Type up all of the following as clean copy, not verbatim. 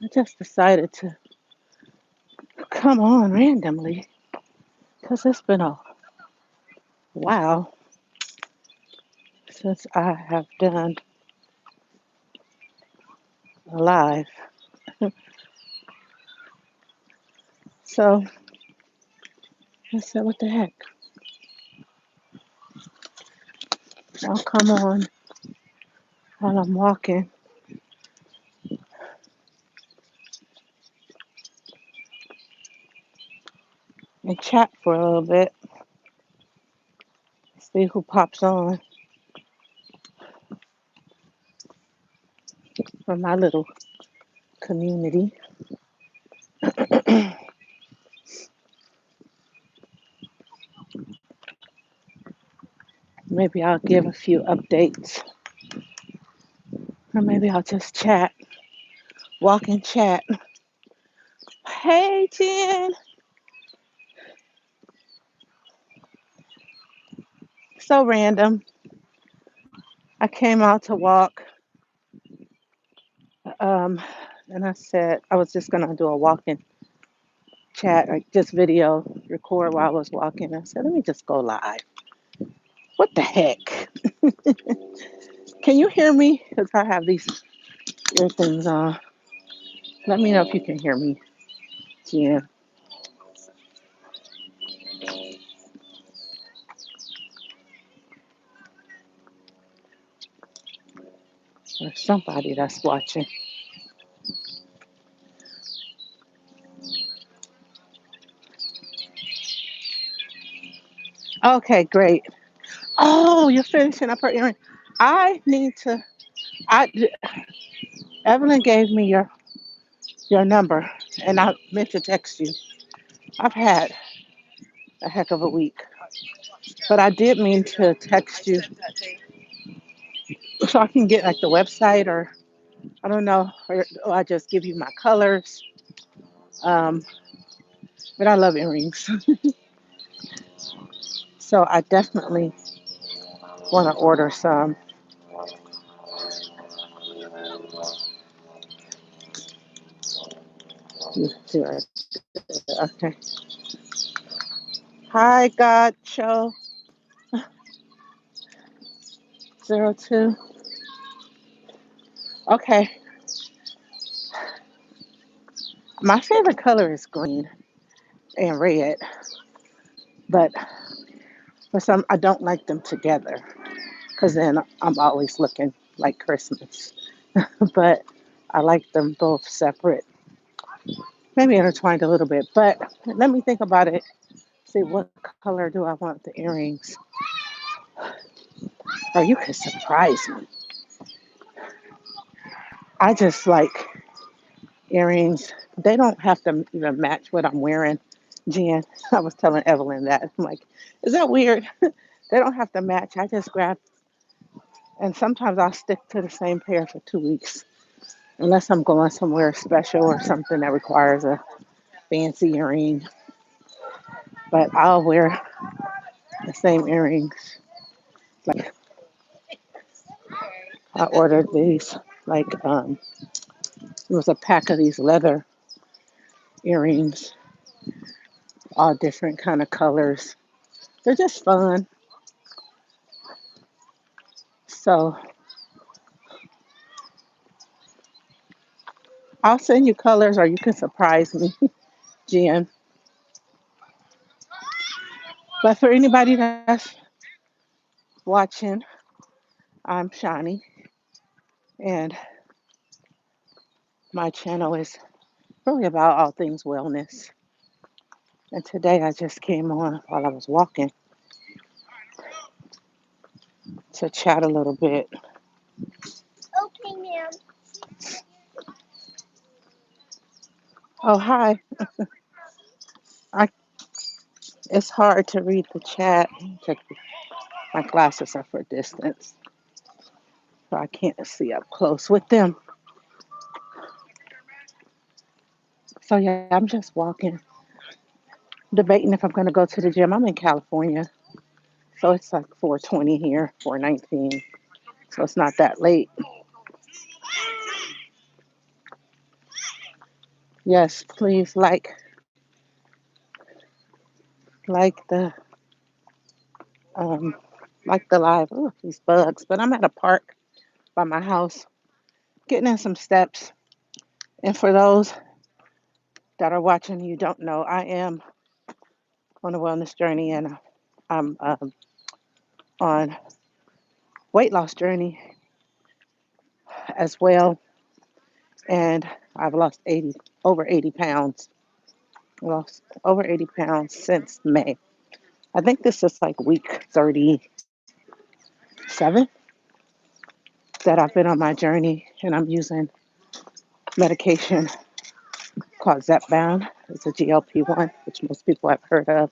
I just decided to come on randomly because it's been a while since I have done a live. So I said, what the heck? I'll come on while I'm walking and chat for a little bit, see who pops on from my little community. Maybe I'll give a few updates, or maybe I'll just chat, walk and chat. Hey, Jen. So random. I came out to walk, um, and I said I was just gonna do a walking chat, like just video record while I was walking. I said, let me just go live. What the heck? Can you hear me? Because I have these ear things on. Let me know if you can hear me, Jen. Or somebody that's watching. Okay, great. Oh, you're finishing up her earring. I need to. I Evelyn gave me your number, and I meant to text you. I've had a heck of a week, but I did mean to text you so I can get like the website, or I don't know, or I just give you my colors. Um, but I love earrings, so I definitely want to order some. See right there. Okay. Hi, God Show 02. Okay. My favorite color is green and red, but for some, I don't like them together because then I'm always looking like Christmas. But I like them both separate, maybe intertwined a little bit. But let me think about it. See, what color do I want the earrings? Or you could surprise me. I just like earrings. They don't have to even match what I'm wearing. Jen, I was telling Evelyn that. I'm like, is that weird? They don't have to match. I just grab, and sometimes I'll stick to the same pair for 2 weeks, unless I'm going somewhere special or something that requires a fancy earring. But I'll wear the same earrings. Like I ordered these, like it was a pack of these leather earrings, all different kind of colors. They're just fun. So I'll send you colors, or you can surprise me, Jen. But for anybody that's watching, I'm Shani, and my channel is really about all things wellness. And today I just came on while I was walking to chat a little bit. Okay, ma'am. Oh, hi. I, it's hard to read the chat. My glasses are for distance, so I can't see up close with them. So yeah, I'm just walking, debating if I'm going to go to the gym. I'm in California, so it's like 4:20 here, 4:19. So it's not that late. Yes, please like the um like the live. Oh, these bugs. But I'm at a park by my house, getting in some steps. And for those that are watching, you don't know, I am on a wellness journey, and I'm on weight loss journey as well. And I've lost 80 over 80 pounds. Lost over 80 pounds since May. I think this is like week 37 that I've been on my journey, and I'm using medication called Zepbound. It's a GLP-1, which most people have heard of.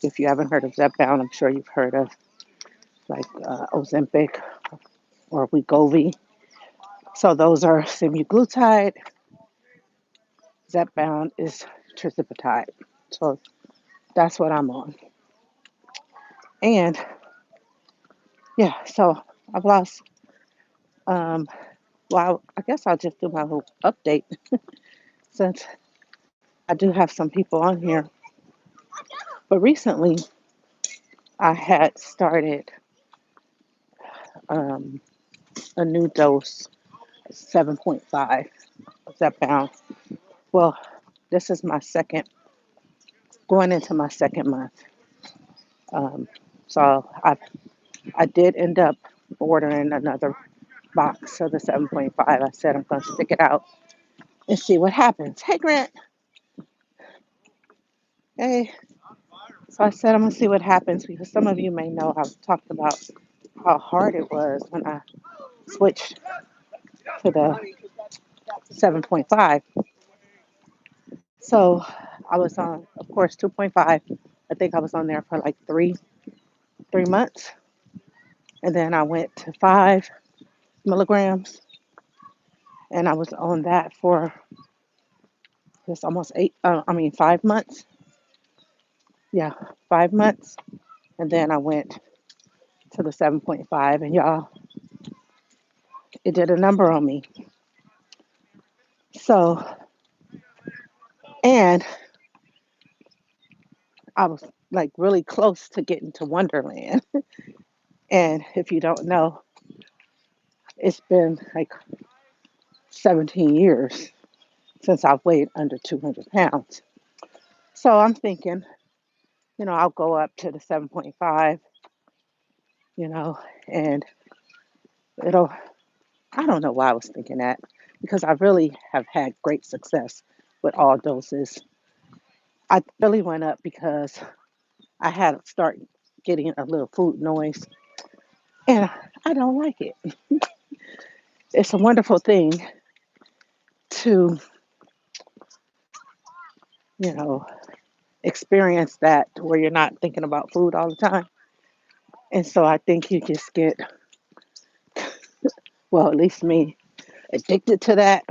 If you haven't heard of Zepbound, I'm sure you've heard of like Ozempic or Wegovy. So those are semaglutide. Zepbound is tirzepatide. So that's what I'm on. And yeah, so I've lost. Um, well, I guess I'll just do my little update since I do have some people on here. But recently, I had started um, a new dose, 7.5 of Zepbound. Well, this is my second, going into my second month. Um, so I did end up ordering another box of the 7.5. I said I'm going to stick it out and see what happens. Hey, Grant. Hey. So I said I'm going to see what happens because some of you may know I've talked about how hard it was when I switched to the 7.5. So I was on, of course, 2.5. I think I was on there for like three months. And then I went to 5 milligrams, and I was on that for just almost 5 months. Yeah, 5 months. And then I went to the 7.5, and y'all, it did a number on me. So, and I was like really close to getting to Wonderland. And if you don't know, it's been like 17 years since I've weighed under 200 pounds. So I'm thinking, I'll go up to the 7.5, you know, and it'll, I don't know why I was thinking that because I really have had great success with all doses. I really went up because I had to start getting a little food noise, and I don't like it. It's a wonderful thing to, you know, experience that where you're not thinking about food all the time. And so I think you just get, well, at least me, addicted to that.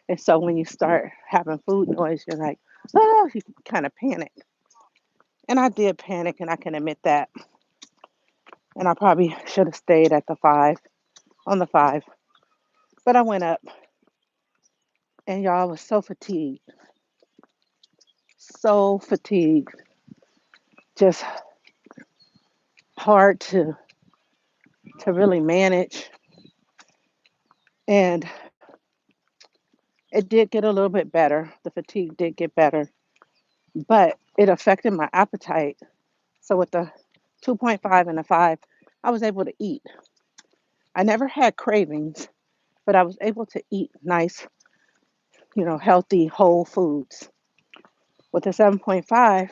And so when you start having food noise, you're like, oh, you kind of panic. And I did panic, and I can admit that. And I probably should have stayed at the 5, on the 5. But I went up, and y'all was so fatigued, just hard to really manage. And it did get a little bit better. The fatigue did get better, but it affected my appetite. So with the 2.5 and the 5, I was able to eat. I never had cravings, but I was able to eat nice, healthy, whole foods. With the 7.5,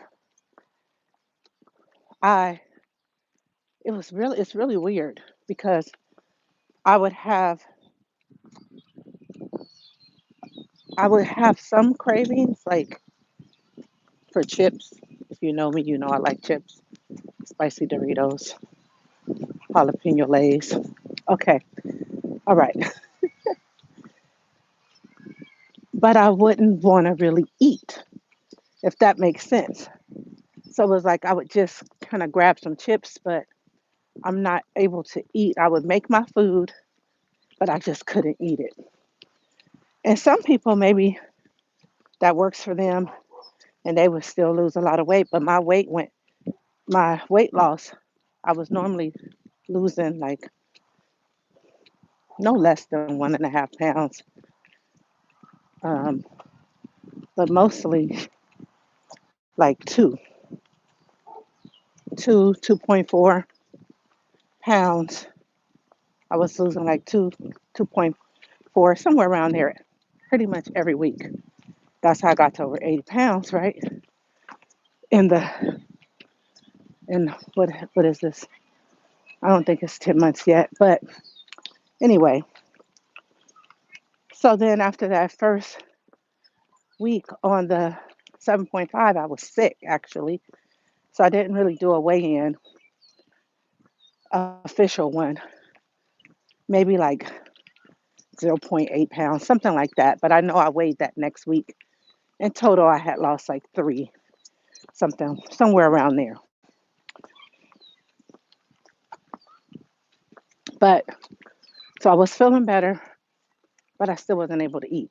I it's really weird because I would have I would have some cravings like for chips. If you know me, you know I like chips, spicy Doritos, jalapeno Lays. Okay, all right. But I wouldn't want to really eat, if that makes sense. So it was like I would just kind of grab some chips, but I'm not able to eat. I would make my food, but I just couldn't eat it. And some people maybe that works for them, and they would still lose a lot of weight. But my weight loss, I was normally losing like no less than 1.5 pounds, um, but mostly like 2.4 pounds. I was losing like 2.4, somewhere around there, pretty much every week. That's how I got to over 80 pounds, right? In the in what is this? I don't think it's 10 months yet, but anyway. So then after that first week on the 7.5, I was sick actually. So I didn't really do a weigh-in official one. Maybe like zero point 0.8 pounds, something like that. But I know I weighed that next week. In total, I had lost like three, something, somewhere around there. But so I was feeling better, but I still wasn't able to eat.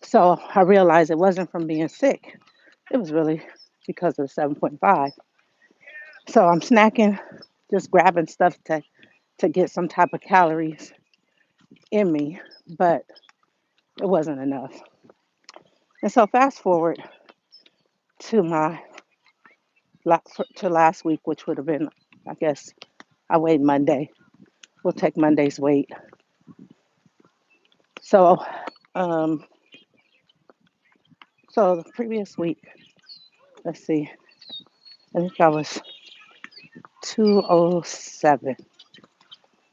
So I realized it wasn't from being sick. It was really because of the 7.5. So I'm snacking, just grabbing stuff to get some type of calories in me, but it wasn't enough. And so fast forward to my to last week, which would have been, I guess, I weighed Monday. We'll take Monday's weight. So, um, so the previous week, let's see, I think I was 207.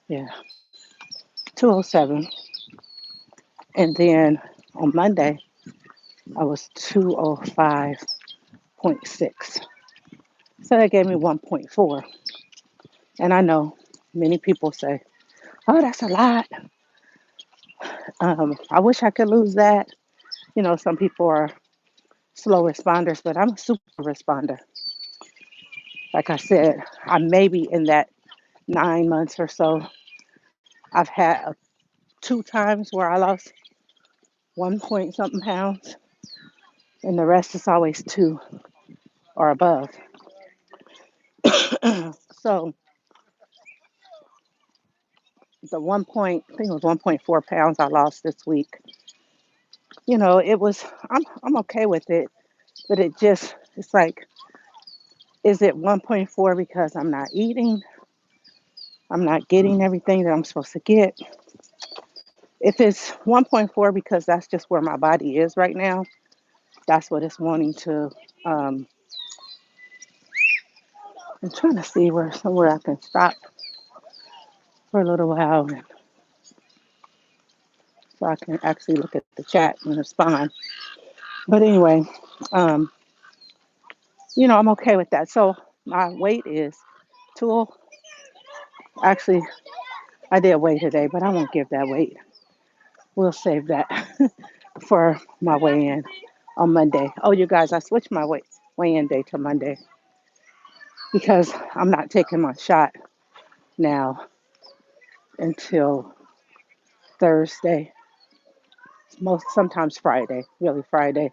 Yeah, 207. And then on Monday, I was 205.6. So that gave me 1.4. And I know many people say, oh, that's a lot. I wish I could lose that. Some people are slow responders, but I'm a super responder. Like I said, I maybe in that 9 months or so, I've had two times where I lost 1 point something pounds, and the rest is always two or above. So the I think it was 1.4 pounds I lost this week. It was, I'm okay with it, but it's like, is it 1.4 because I'm not eating? I'm not getting everything that I'm supposed to get. If it's 1.4 because that's just where my body is right now, that's what it's wanting to. Um, I'm trying to see where somewhere I can stop for a little while so I can actually look at the chat and respond. But anyway, um, I'm okay with that. So my weight is two. Actually, I did weigh today, but I won't give that weight. We'll save that for my weigh-in on Monday. Oh, you guys, I switched my weigh-in day to Monday because I'm not taking my shot now until Thursday, sometimes Friday, really Friday.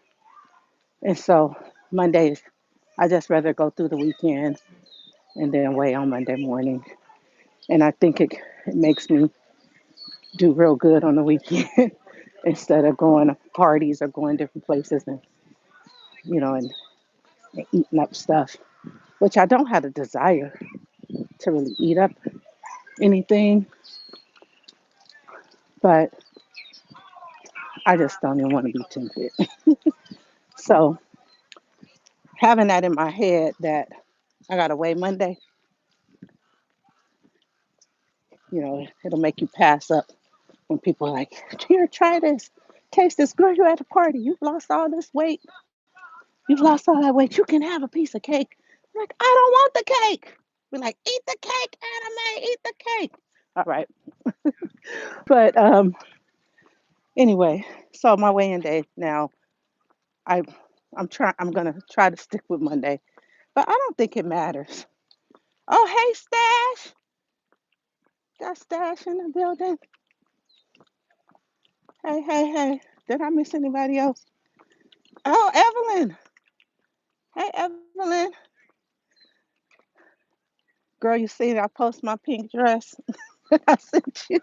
And so Mondays, I just rather go through the weekend and then weigh on Monday morning. And I think it makes me do real good on the weekend instead of going to parties or going different places and eating up stuff, which I don't have a desire to really eat up anything, but I just don't even want to be tempted. So having that in my head that I got to weigh Monday, it'll make you pass up when people are like, here, try this. Taste this. Girl, you're at a party. You've lost all this weight. You've lost all that weight. You can have a piece of cake. I'm like, I don't want the cake. We're like, eat the cake, anime, eat the cake. All right. But anyway, so my weigh-in day now, I I'm gonna try to stick with Monday. But I don't think it matters. Oh, hey, Stash. Got Stash in the building. Hey, hey, hey. Did I miss anybody else? Oh, Evelyn. Hey, Evelyn. Girl, you see I post my pink dress? I sent you.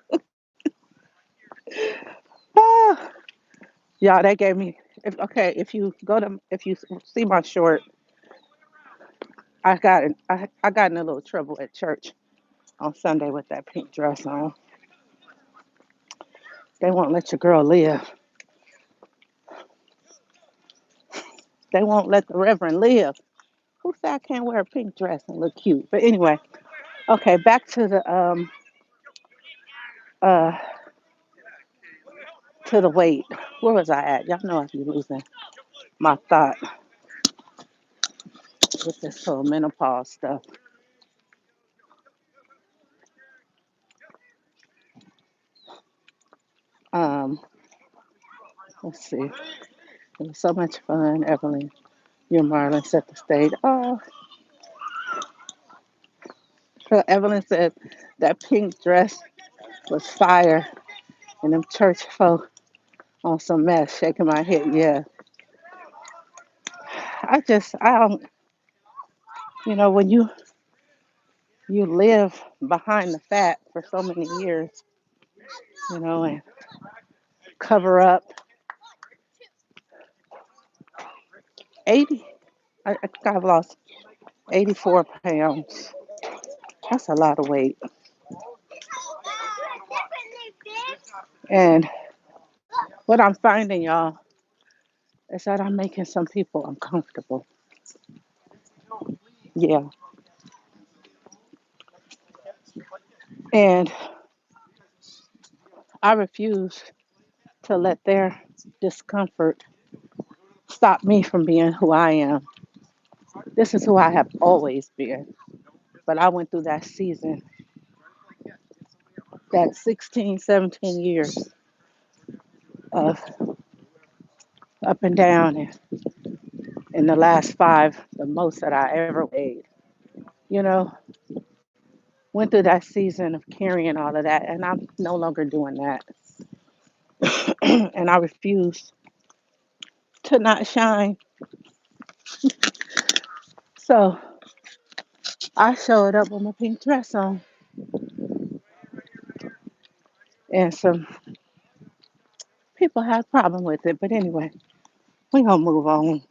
Oh, y'all, they gave me. If you go to, if you see my short, I got in a little trouble at church on Sunday with that pink dress on. They won't let your girl live. They won't let the Reverend live. Who said I can't wear a pink dress and look cute? But anyway, okay, back uh to the weight. Where was I at? Y'all know I be losing my thought with this whole menopause stuff. Um, let's see. It was so much fun, Evelyn. You and Marlon set the stage. Oh, so Evelyn said that pink dress was fire, and them church folk on some mess, shaking my head. Yeah, I don't, when you live behind the fat for so many years, and cover up 80. I think I've lost 84 pounds. That's a lot of weight, and what I'm finding, y'all, is that I'm making some people uncomfortable. Yeah, and I refuse to let their discomfort stop me from being who I am. This is who I have always been. But I went through that season, that 16, 17 years of up and down. And in the last five, the most that I ever weighed, you know, went through that season of carrying all of that. And I'm no longer doing that. And I refuse to not shine. So I showed up with my pink dress on. And some people had a problem with it. But anyway, we're going to move on.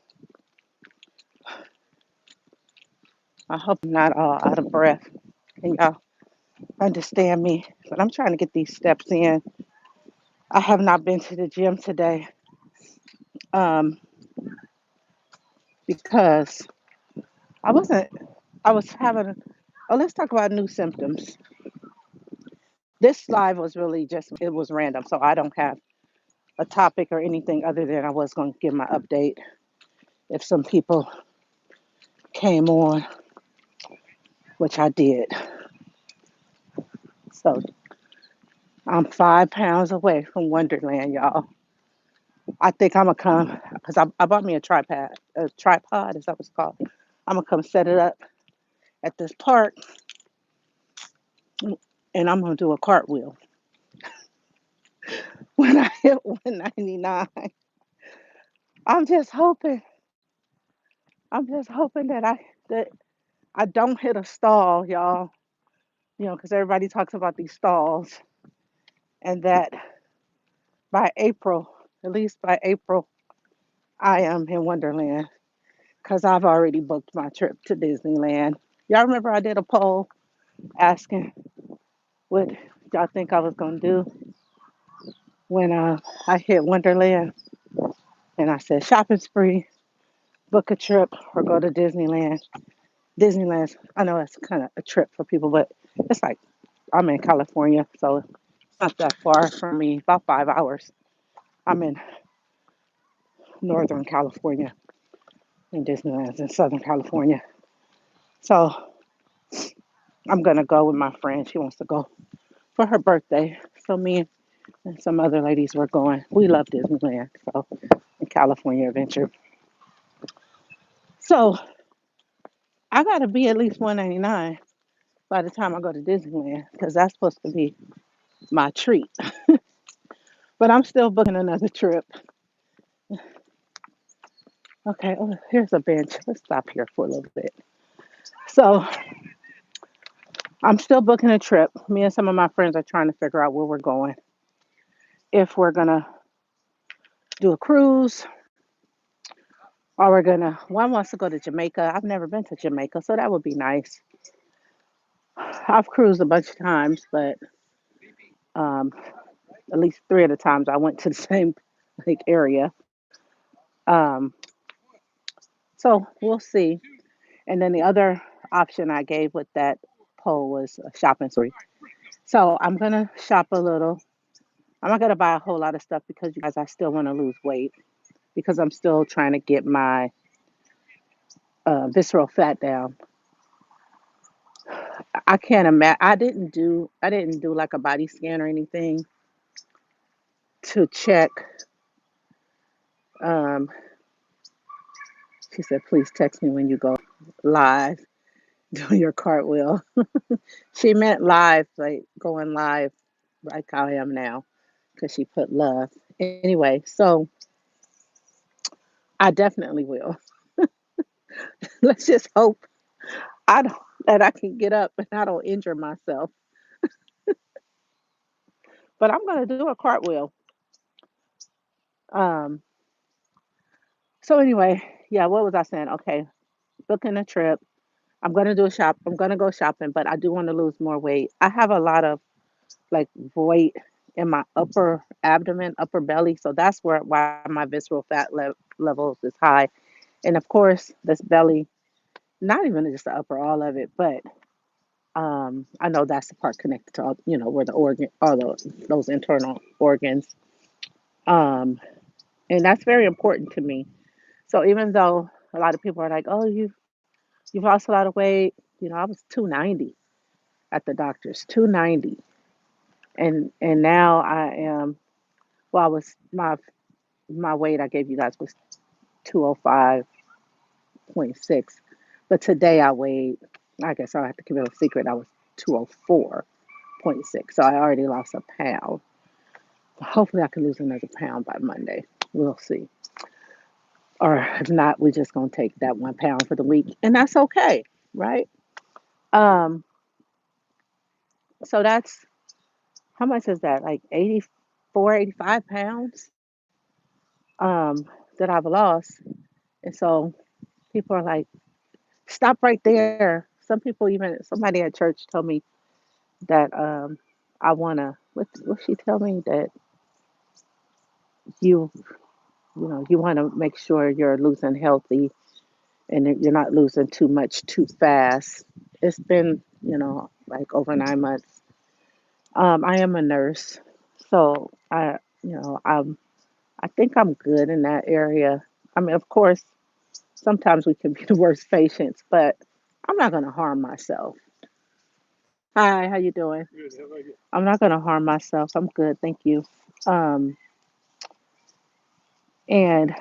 I hope I'm not all out of breath. Can y'all understand me? But I'm trying to get these steps in. I have not been to the gym today um, because I wasn't, I was having, oh, let's talk about new symptoms. This live was really just, it was random. So I don't have a topic or anything other than I was going to give my update if some people came on, which I did. So I'm 5 pounds away from Wonderland, y'all. I think I'm gonna come because I bought me a tripod, is that what it's called? I'm gonna come set it up at this park and I'm gonna do a cartwheel when I hit 199. I'm just hoping, that I don't hit a stall, y'all. Because everybody talks about these stalls, and that by April, at least by April, I am in Wonderland because I've already booked my trip to Disneyland. Y'all remember I did a poll asking what y'all think I was gonna do when I hit Wonderland, and I said shopping spree, book a trip, or go to Disneyland. Disneyland, I know that's kind of a trip for people, but it's like I'm in California, so it's not that far from me, about 5 hours. I'm in Northern California, and Disneyland's in Southern California. So I'm gonna go with my friend. She wants to go for her birthday. So me and some other ladies were going. We love Disneyland, so in California Adventure. So I gotta be at least 199 by the time I go to Disneyland because that's supposed to be my treat. But I'm still booking another trip Okay, oh, here's a bench. Let's stop here for a little bit. So I'm still booking a trip. Me and some of my friends are trying to figure out where we're going. If we're gonna do a cruise or we're gonna one wants to go to Jamaica. I've never been to Jamaica, so that would be nice. I've cruised a bunch of times, but um, at least three of the times I went to the same like area. Um, so we'll see. And then the other option I gave with that poll was a shopping spree. So I'm gonna shop a little. I'm not gonna buy a whole lot of stuff because you guys, I still want to lose weight because I'm still trying to get my visceral fat down. I can't imagine. I didn't do like a body scan or anything to check. Um, she said, please text me when you go live, do your cartwheel. She meant live, like going live, like I am now, because she put love. Anyway, so I definitely will. Let's just hope I don't that I can get up and I don't injure myself. But I'm gonna do a cartwheel. Um. So anyway, yeah. What was I saying? Okay, booking a trip. I'm gonna do a shop. I'm gonna go shopping, but I do want to lose more weight. I have a lot of like weight in my upper abdomen, upper belly, so that's why my visceral fat levels is high. And of course, this belly, not even just the upper, all of it, but I know that's the part connected to all, where the organ, all those internal organs, um, and that's very important to me. So even though a lot of people are like, "Oh, you've lost a lot of weight," I was 290 at the doctor's, 290, and now I am. Well, I was my weight I gave you guys was 205.6, but today I weighed. I guess I'll have to keep it a secret. I was 204.6, so I already lost a pound. Hopefully, I can lose another pound by Monday. We'll see. Or if not, we're just gonna take that 1 pound for the week, and that's okay, right? Um, so that's how much is that? Like 84, 85 pounds that I've lost. And so people are like, stop right there. Some people, even somebody at church told me that I wanna what she tell me that you you want to make sure you're losing healthy and that you're not losing too much too fast. It's been, like over 9 months. I am a nurse, so I think I'm good in that area. I mean, of course, sometimes we can be the worst patients, but I'm not going to harm myself. Hi, how you doing? I'm not going to harm myself. I'm good, thank you. Um, and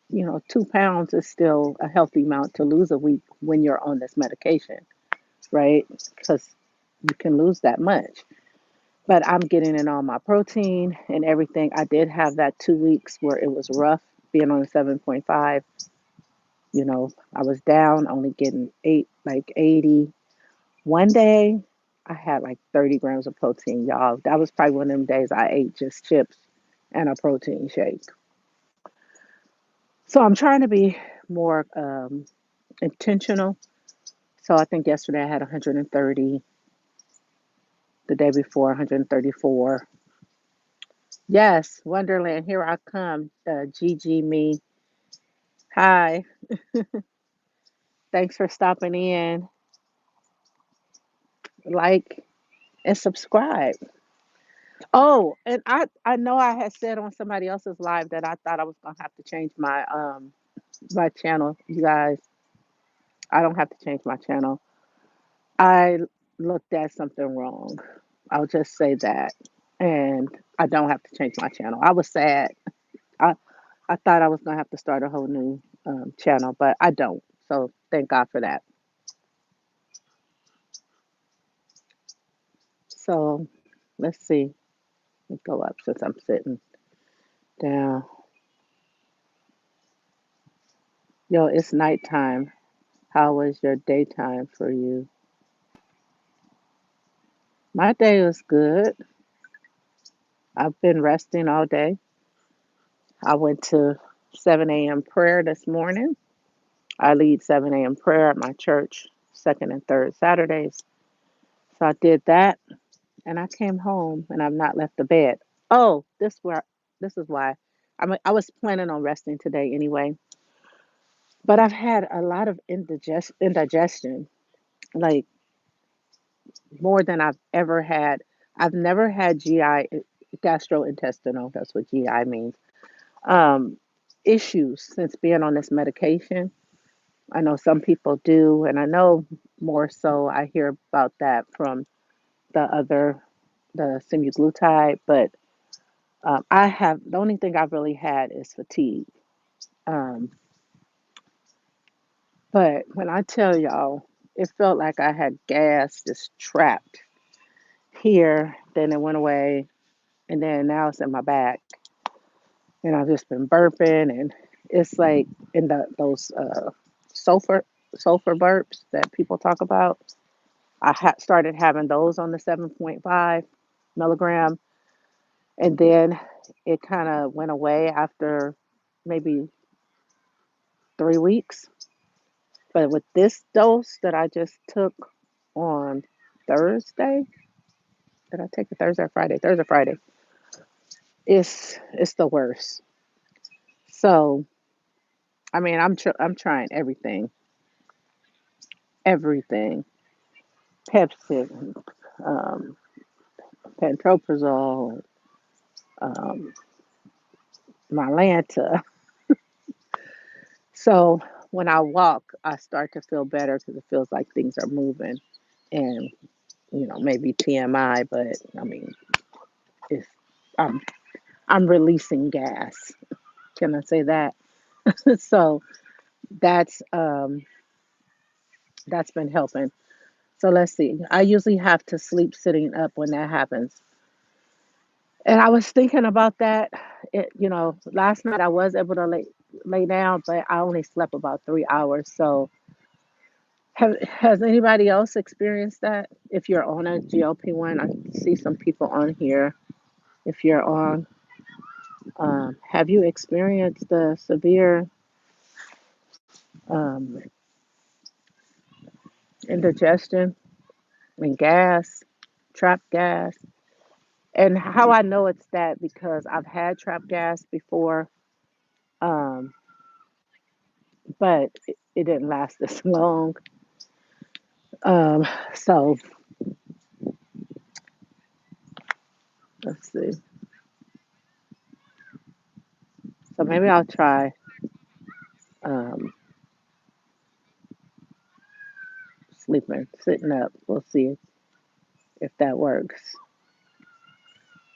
2 pounds is still a healthy amount to lose a week when you're on this medication, right? Because you can lose that much. But I'm getting in all my protein and everything. I did have that 2 weeks where it was rough being on a 7.5. I was down, only getting like 80. One day, I had like 30 grams of protein, y'all. That was probably one of them days I ate just chips and a protein shake. So I'm trying to be more intentional. So I think yesterday I had 130, the day before 134. Yes, Wonderland, here I come. Gigi, me. Hi, thanks for stopping in. Like and subscribe. Oh, and I know I had said on somebody else's live that I thought I was gonna have to change my channel. You guys, I don't have to change my channel. I looked at something wrong. I'll just say that, and I don't have to change my channel. I was sad. I I thought I was gonna have to start a whole new channel, but I don't. So thank God for that. So let's see. Let's go up since I'm sitting down. Yo, it's nighttime. How was your daytime for you? My day was good. I've been resting all day. I went to 7 a.m. prayer this morning. I lead 7 a.m. prayer at my church, second and third Saturdays. So I did that, and I came home, and I've not left the bed. Oh, this is why. I was planning on resting today anyway, but I've had a lot of indigestion, like more than I've ever had. I've never had GI, gastrointestinal. That's what GI means. Um, Issues since being on this medication. I know some people do, and I know more so I hear about that from the other, the semaglutide, but I have the only thing I've really had is fatigue. Um, but when I tell y'all, it felt like I had gas just trapped here, then it went away, and then now it's in my back, and I've just been burping, and it's like in those sulfur sulfur burps that people talk about. Started having those on the 7.5 milligram, and then it kind of went away after maybe 3 weeks. But with this dose that I just took on Thursday, did I take it Thursday or Friday? Thursday or Friday. It's the worst. So I mean, I'm trying everything, everything. Pepsi, um, pantoprazole, um, Mylanta. So when I walk, I start to feel better because it feels like things are moving, and maybe TMI, but I mean, it's I'm I'm releasing gas. Can I say that? So that's um that's been helping. So let's see. I usually have to sleep sitting up when that happens. And I was thinking about that. Last night I was able to lay down, but I only slept about 3 hours. So has anybody else experienced that? If you're on a GLP-1, I see some people on here. If you're on, have you experienced the severe um, indigestion and gas, trapped gas? And how I know it's that because I've had trapped gas before, um, but it didn't last this long. Um, so let's see. So maybe I'll try um, sleeping, sitting up. We'll see if that works.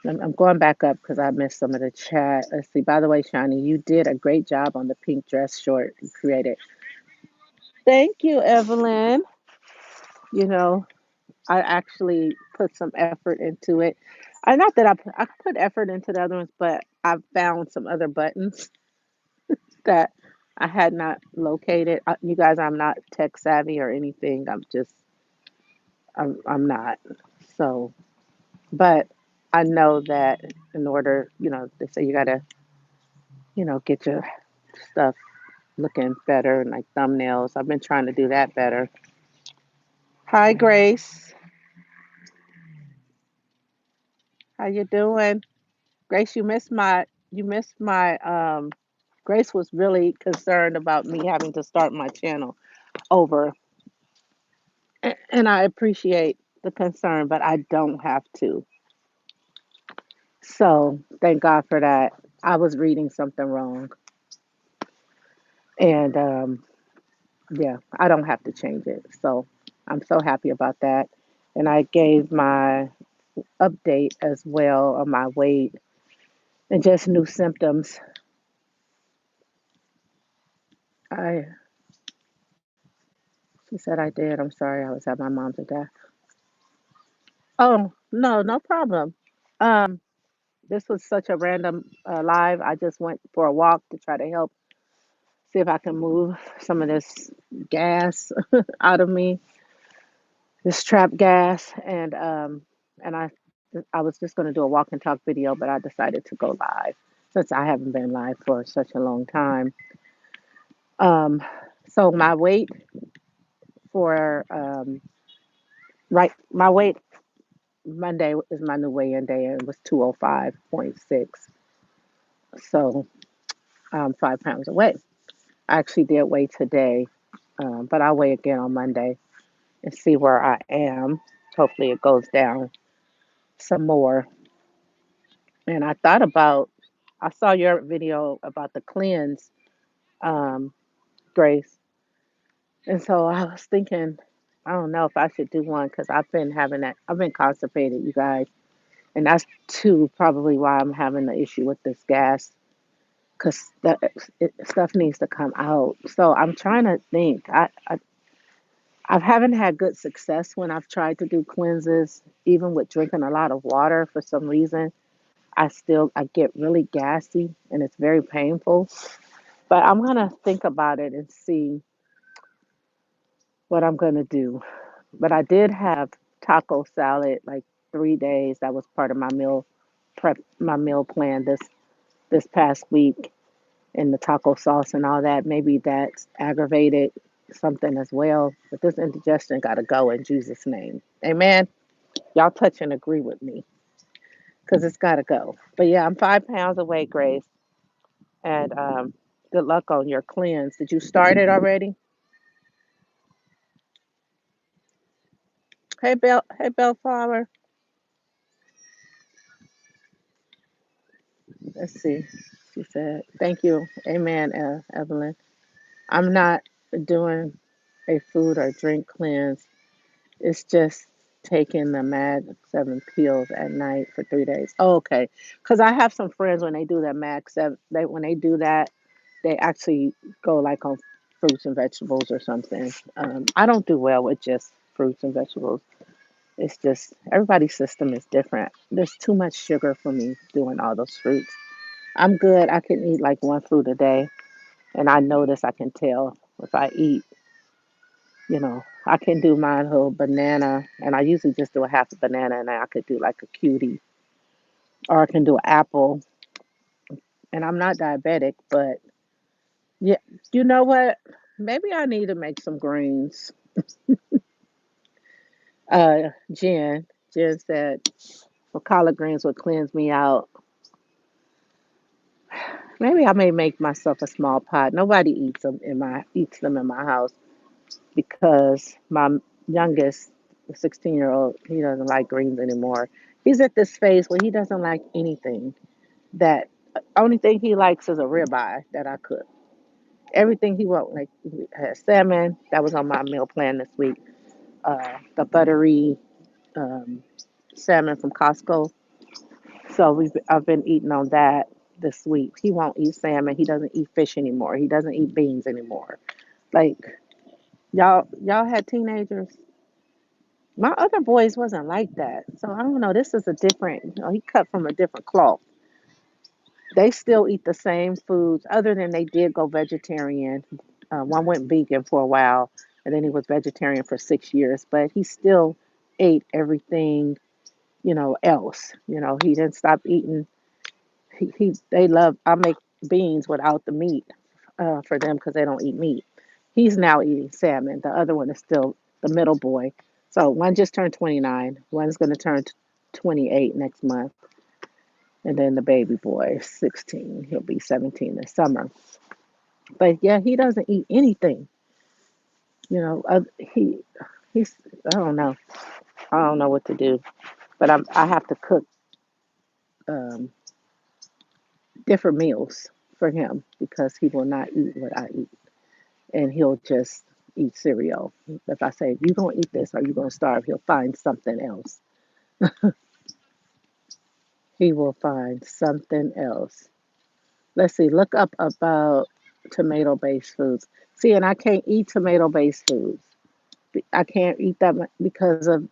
I'm going back up because I missed some of the chat. Let's see. By the way, Shani, you did a great job on the pink dress short you created. Thank you, Evelyn. You know, I actually put some effort into it. Not that I put effort into the other ones, but I found some other buttons that I had not located. You guys, I'm not tech savvy or anything. I'm not. So, but I know that in order, they say you gotta, get your stuff looking better, like thumbnails. I've been trying to do that better. Hi, Grace. How you doing? Grace, you missed my Grace was really concerned about me having to start my channel over. And I appreciate the concern, but I don't have to. So thank God for that. I was reading something wrong. And yeah, I don't have to change it. So I'm so happy about that. And I gave my update as well on my weight and just new symptoms. I She said I did. I'm sorry. I was at my mom's death. Oh no, no problem. This was such a random live. I just went for a walk to try to help See if I can move some of this gas out of me, this trap gas, and I was just going to do a walk and talk video, but I decided to go live since I haven't been live for such a long time. Um, so my weight for my weight Monday is my new weigh-in day, and it was 205.6. So I'm 5 pounds away. I actually did weigh today, but I'll weigh again on Monday and see where I am. Hopefully, it goes down some more. And I saw your video about the cleanse, um, Grace. And so I was thinking, I don't know if I should do one because I've been having that. I've been constipated, you guys. And that's too probably why I'm having the issue with this gas because stuff needs to come out. So I'm trying to think. I haven't had good success when I've tried to do cleanses, even with drinking a lot of water for some reason. I get really gassy and it's very painful. But I'm gonna think about it and see what I'm gonna do. But I did have taco salad like 3 days. That was part of my meal plan this past week, and the taco sauce and all that. Maybe that's aggravated something as well. But this indigestion got to go in Jesus' name. Amen. Y'all touch and agree with me because it's got to go. But yeah, I'm 5 pounds away, Grace. And good luck on your cleanse. Did you start it already? Hey, Bellflower. Let's see. She said, "Thank you, Amen, Evelyn. I'm not doing a food or drink cleanse. It's just taking the Mag 7 pills at night for 3 days." Oh, okay. Because I have some friends when they do that Mag 7, when they do that, they actually go like on fruits and vegetables or something. I don't do well with just fruits and vegetables. It's just everybody's system is different. There's too much sugar for me doing all those fruits. I'm good. I can eat like one fruit a day, and I notice I can tell if I eat. I can do my whole banana, and I usually just do a half a banana, and I could do like a cutie, or I can do an apple. And I'm not diabetic, but yeah, you know what? Maybe I need to make some greens. Jen said, well, collard greens would cleanse me out. Maybe I may make myself a small pot. Nobody eats them in my house because my youngest, the 16-year-old, he doesn't like greens anymore. He's at this phase where he doesn't like anything. That only thing he likes is a ribeye that I cook. Everything he wants, like he has salmon that was on my meal plan this week. The buttery um, salmon from Costco. So I've been eating on that this week. He won't eat salmon. He doesn't eat fish anymore. He doesn't eat beans anymore. Like y'all had teenagers. My other boys wasn't like that. So I don't know. This is a different. He cut from a different cloth. They still eat the same foods, other than they did go vegetarian. One went vegan for a while, and then he was vegetarian for 6 years. But he still ate everything, else. He didn't stop eating. They love. I make beans without the meat for them because they don't eat meat. He's now eating salmon. The other one is still the middle boy. So one just turned 29. One's going to turn 28 next month. And then the baby boy is 16. He'll be 17 this summer. But yeah, he doesn't eat anything. You know, he's I don't know. I don't know what to do. But I have to cook um, different meals for him because he will not eat what I eat, and he'll just eat cereal. If I say you gonna eat this or you gonna starve, he'll find something else. He will find something else. Let's see. Look up about tomato-based foods. See, and I can't eat tomato-based foods. I can't eat that because of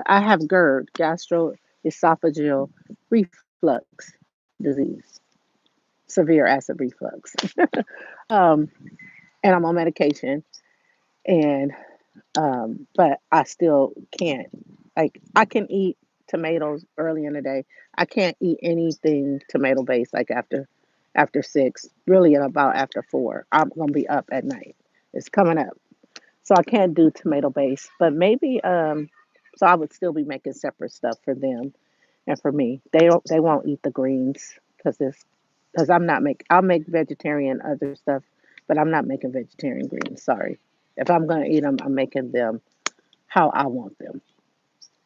I have GERD, gastroesophageal reflux disease. severe acid reflux. Um, and I'm on medication, and but I still can't. Like I can eat tomatoes early in the day. I can't eat anything tomato based like after 6. Really, about after 4. I'm gonna be up at night. It's coming up, so I can't do tomato based. But maybe so I would still be making separate stuff for them and for me. They won't eat the greens because I'm not make I'll make vegetarian other stuff, but I'm not making vegetarian greens. Sorry. If I'm gonna eat them, I'm making them how I want them,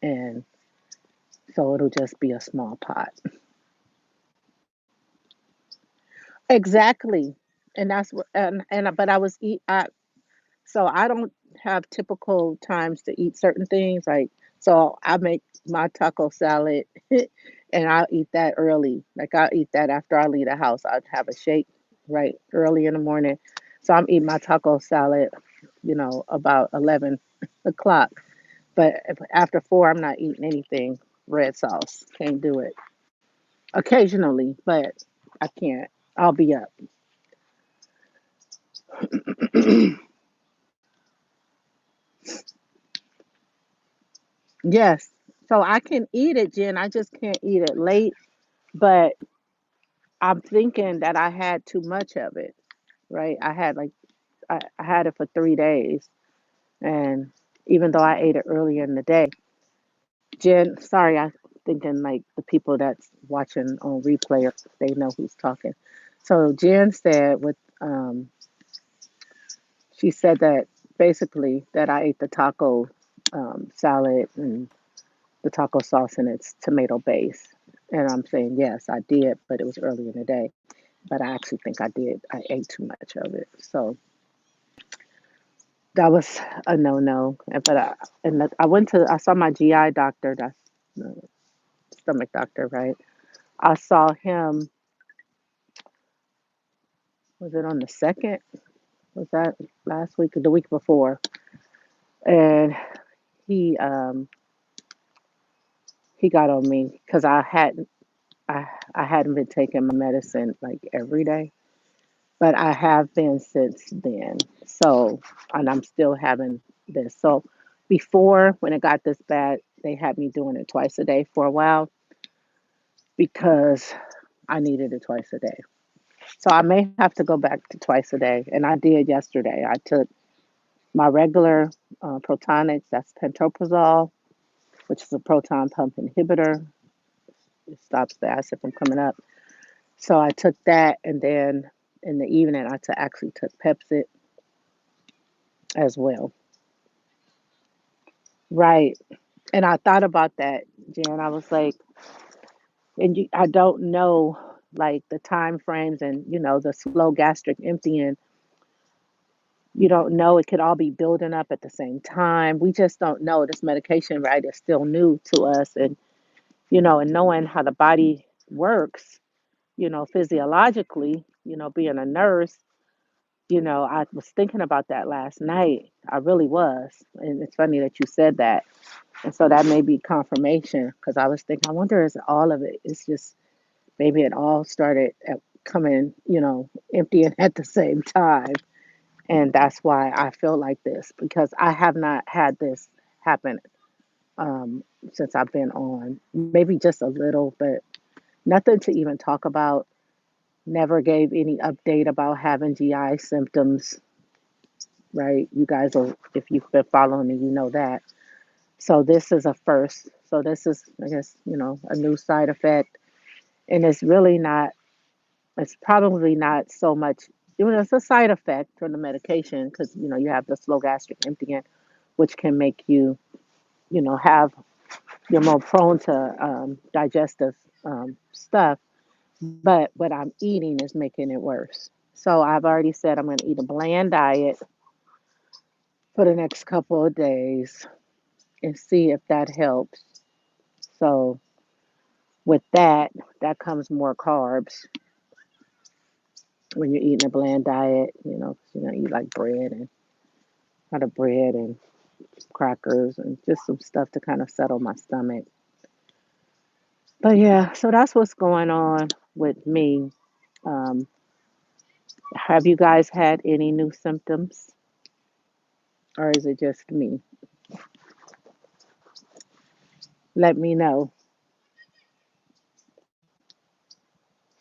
and so it'll just be a small pot. Exactly, and that's what and but I was eat I so I don't have typical times to eat certain things like so I make my taco salad and I'll eat that early. Like I'll eat that after I leave the house. I'd have a shake right early in the morning. So I'm eating my taco salad, about 11 o'clock. But after 4, I'm not eating anything red sauce. Can't do it. Occasionally, but I can't. I'll be up. Yes. So I can eat it, Jen. I just can't eat it late. But I'm thinking that I had too much of it, right? I had it for 3 days. And even though I ate it earlier in the day, Jen, sorry, I'm thinking like the people that's watching on replay, they know who's talking. So Jen said she said that basically that I ate the taco salad and the taco sauce and it's tomato based. And I'm saying, yes, I did, but it was early in the day. But I actually think I did. I ate too much of it. So that was a no no. I saw my GI doctor, that's the stomach doctor, right? I saw him, was it on the second? Was that last week or the week before? And he um he got on me because I hadn't been taking my medicine like every day, but I have been since then. So, and I'm still having this. So, before when it got this bad, they had me doing it twice a day for a while because I needed it twice a day. So, I may have to go back to twice a day. And I did yesterday. I took my regular protonics, that's pantoprazole, which is a proton pump inhibitor. It stops the acid from coming up. So I took that, and then in the evening, actually took Pepsid as well. Right. And I thought about that, Jen. I was like, I don't know like the time frames and the slow gastric emptying. You don't know. It could all be building up at the same time. We just don't know. This medication, right, is still new to us, and and knowing how the body works, physiologically, being a nurse. I was thinking about that last night. I really was. And it's funny that you said that. And so that may be confirmation because I was thinking, I wonder is all of it? It's just maybe it all started coming, emptying at the same time. And that's why I feel like this because I have not had this happen um, since I've been on. Maybe just a little, but nothing to even talk about. Never gave any update about having GI symptoms, right? You guys are, if you've been following me, you know that. So this is a first. So this is, I guess, a new side effect. And it's really not, it's probably not so much, it's a side effect from the medication because, you have the slow gastric emptying, which can make you, have, you're more prone to digestive stuff. But what I'm eating is making it worse. So I've already said I'm going to eat a bland diet for the next couple of days and see if that helps. So with that, that comes more carbs when you're eating a bland diet. You're gonna eat like bread and kind of bread and crackers and just some stuff to kind of settle my stomach. But yeah, so that's what's going on with me. Um, have you guys had any new symptoms, or is it just me? Let me know.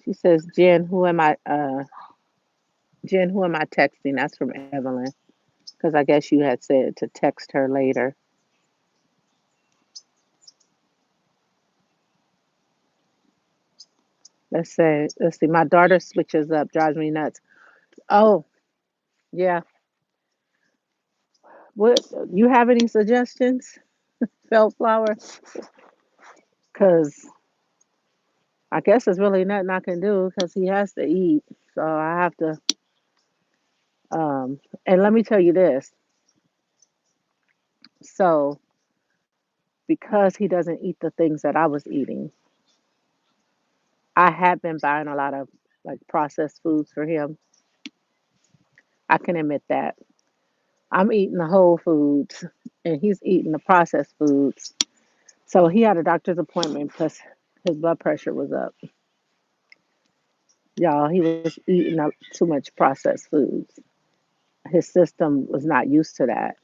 She says, Jen, who am I texting? That's from Evelyn, because I guess you had said to text her later. Let's see. My daughter switches up, drives me nuts. Oh, yeah. What you have any suggestions, Bellflower? Because I guess there's really nothing I can do because he has to eat. So I have to. And let me tell you this. So because he doesn't eat the things that I was eating, I have been buying a lot of like processed foods for him. I can admit that. I'm eating the whole foods and he's eating the processed foods. So he had a doctor's appointment because his blood pressure was up. Y'all, he was eating up too much processed foods. His system was not used to that.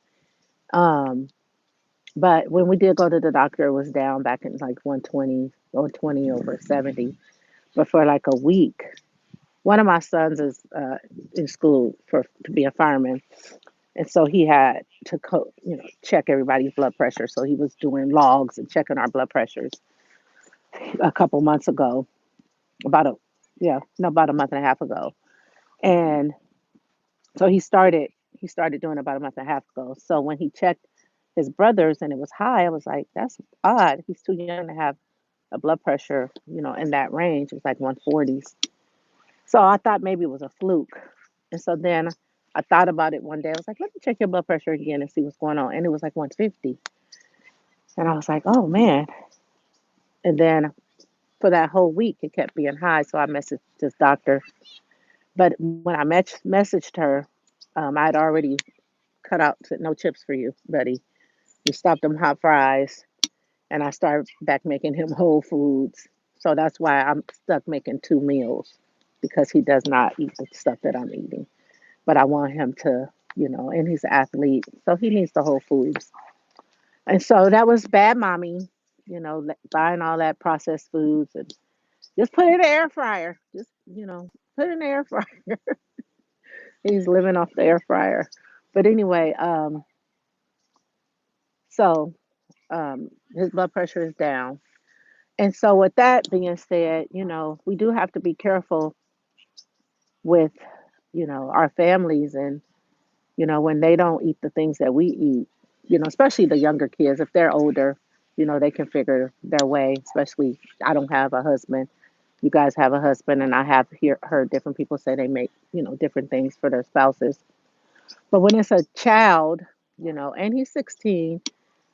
Um, but when we did go to the doctor, it was down back in like 120 or 20 over 70. But for like a week, one of my sons is in school for to be a fireman, and so he had to check everybody's blood pressure. So he was doing logs and checking our blood pressures a couple months ago, about a yeah, no, about a month and a half ago, and so he started doing it about a month and a half ago. So when he checked his brother's and it was high, I was like, that's odd. He's too young to have a blood pressure, in that range. It was like 140s. So I thought maybe it was a fluke. And so then I thought about it one day. I was like, let me check your blood pressure again and see what's going on. And it was like 150. And I was like, oh man. And then for that whole week, it kept being high. So I messaged this doctor. But when I messaged her, I'd already cut out no chips for you, buddy. We stopped them hot fries and I started back making him whole foods. So that's why I'm stuck making two meals because he does not eat the stuff that I'm eating. But I want him to, and he's an athlete, so he needs the whole foods. And so that was bad, mommy. Buying all that processed foods and just put it in the air fryer. Just put it in the air fryer. He's living off the air fryer. But anyway, so his blood pressure is down. And so, with that being said, we do have to be careful with, our families and, when they don't eat the things that we eat, especially the younger kids, if they're older, they can figure their way, especially I don't have a husband. You guys have a husband, and I have heard different people say they make, different things for their spouses. But when it's a child, and he's 16,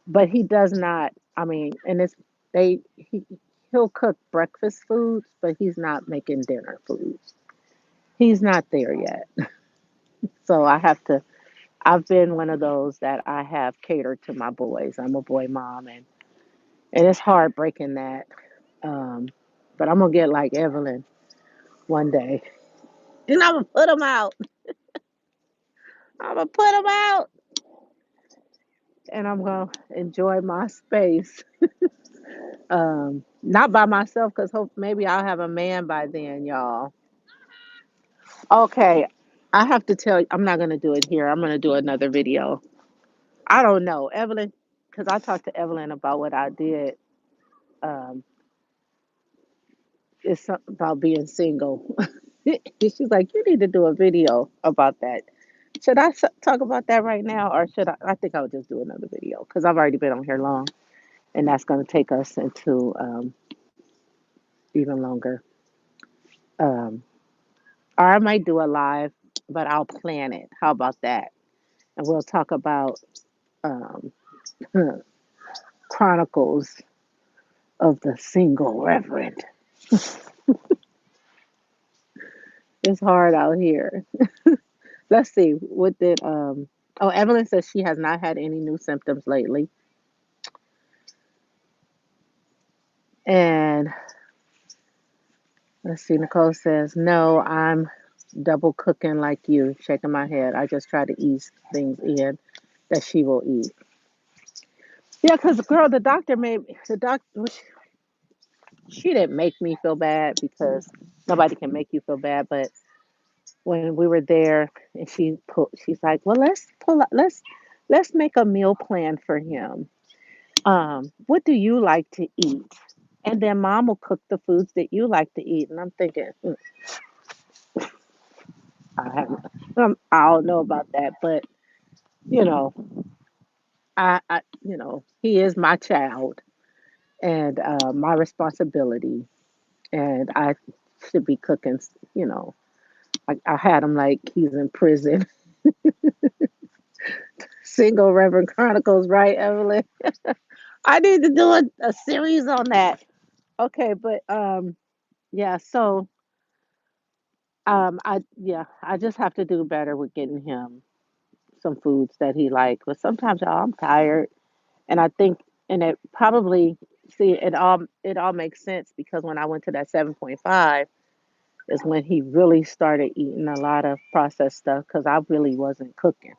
but he does not, I mean, and he'll cook breakfast foods, but he's not making dinner foods. He's not there yet. So I've been one of those that I have catered to my boys. I'm a boy mom, and it's hard breaking that. Um, but I'm gonna get like Evelyn one day, and I'm gonna put them out. I'm gonna put them out, and I'm gonna enjoy my space. Not by myself, cause hope maybe I'll have a man by then, y'all. Okay, I have to tell you, I'm not gonna do it here. I'm gonna do another video. I don't know, Evelyn, because I talked to Evelyn about what I did. Um, it's something about being single. She's like, you need to do a video about that. Should I talk about that right now, or should I? I think I'll just do another video because I've already been on here long, and that's going to take us into even longer. Um, or I might do a live, but I'll plan it. How about that? And we'll talk about um, Chronicles of the Single Reverend. It's hard out here. Let's see. What did Oh, Evelyn says she has not had any new symptoms lately. And Let's see. Nicole says, no, I'm double cooking like you, shaking my head. I just try to ease things in that she will eat. Yeah, because girl, the doctor, she didn't make me feel bad because nobody can make you feel bad. But when we were there, and she's like, well, let's make a meal plan for him. What do you like to eat? And then mom will cook the foods that you like to eat. And I'm thinking, I haven't, I don't know about that, but you know, he is my child and my responsibility, and I should be cooking. You know, I had him like he's in prison. Single Reverend Chronicles, right, Evelyn? I need to do a series on that. Okay, but yeah, so I just have to do better with getting him some foods that he likes. But sometimes y'all, I'm tired, and I think, and it probably see it all makes sense because when I went to that 7.5 is when he really started eating a lot of processed stuff because I really wasn't cooking.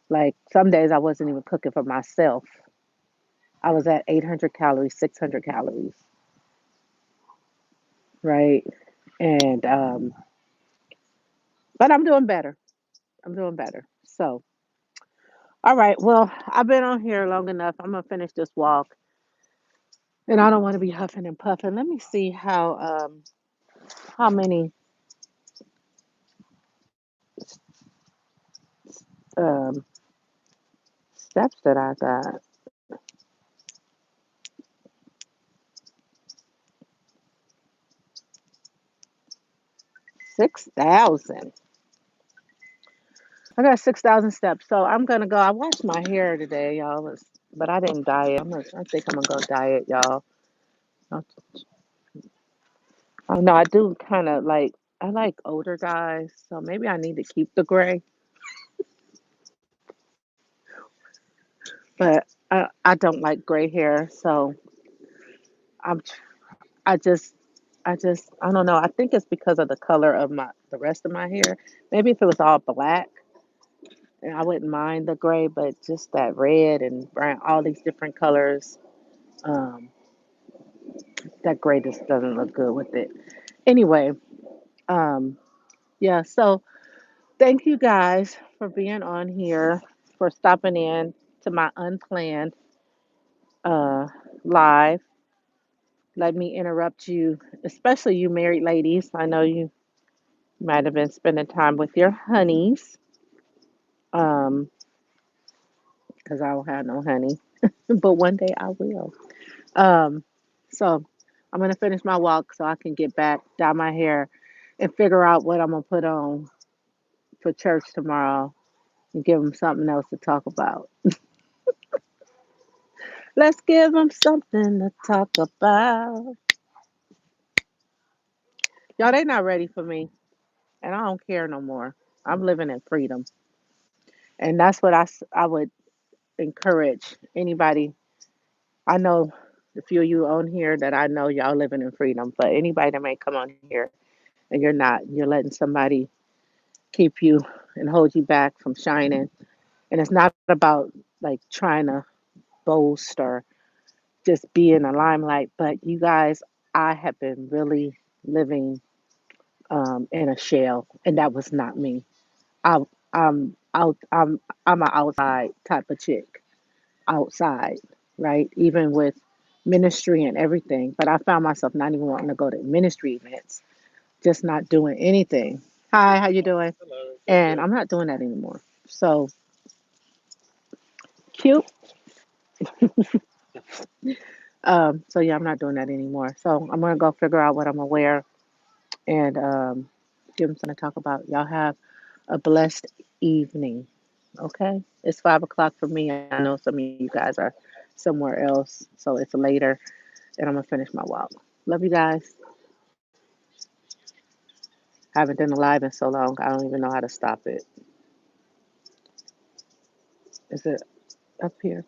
Like some days I wasn't even cooking for myself. I was at 800 calories, 600 calories, right? And but I'm doing better. I'm doing better. So, all right. Well, I've been on here long enough. I'm gonna finish this walk, and I don't want to be huffing and puffing. Let me see how many um steps that I got. 6,000. I got 6,000 steps. So I'm gonna go. I washed my hair today, y'all. But I didn't dye it. I think I'm gonna go dye it, y'all. I I know I do kind of like. I like older guys, so maybe I need to keep the gray. But I don't like gray hair, so I'm I just I don't know. I think it's because of the color of the rest of my hair. Maybe if it was all black, and I wouldn't mind the gray, but just that red and brown, all these different colors, um, that gray just doesn't look good with it. Anyway, um, yeah. So thank you guys for being on here, for stopping in to my unplanned uh, live. Let me interrupt you, especially you married ladies. I know you might have been spending time with your honeys, because I don't have no honey, but one day I will. Um, so I'm gonna finish my walk so I can get back, dye my hair, and figure out what I'm gonna put on for church tomorrow and give them something else to talk about. Let's give them something to talk about. Y'all, they not ready for me, and I don't care no more. I'm living in freedom, and that's what I would encourage anybody. I know a few of you on here that I know y'all living in freedom, but anybody that may come on here and you're not, you're letting somebody keep you and hold you back from shining. And it's not about like trying to boast or just be in the limelight, but you guys, I have been really living in a shell, and that was not me. I, I'm out. I'm an outside type of chick. Outside, right? Even with ministry and everything. But I found myself not even wanting to go to ministry events, just not doing anything. Hi, how you doing? And I'm not doing that anymore. So cute. So yeah, I'm not doing that anymore. So I'm gonna go figure out what I'm gonna wear and give them something to talk about. Y'all have a blessed evening. Okay, it's 5 o'clock for me. I know some of you guys are somewhere else, so it's later, and I'm gonna finish my walk. Love you guys. Haven't done a live in so long. I don't even know how to stop it. Is it up here?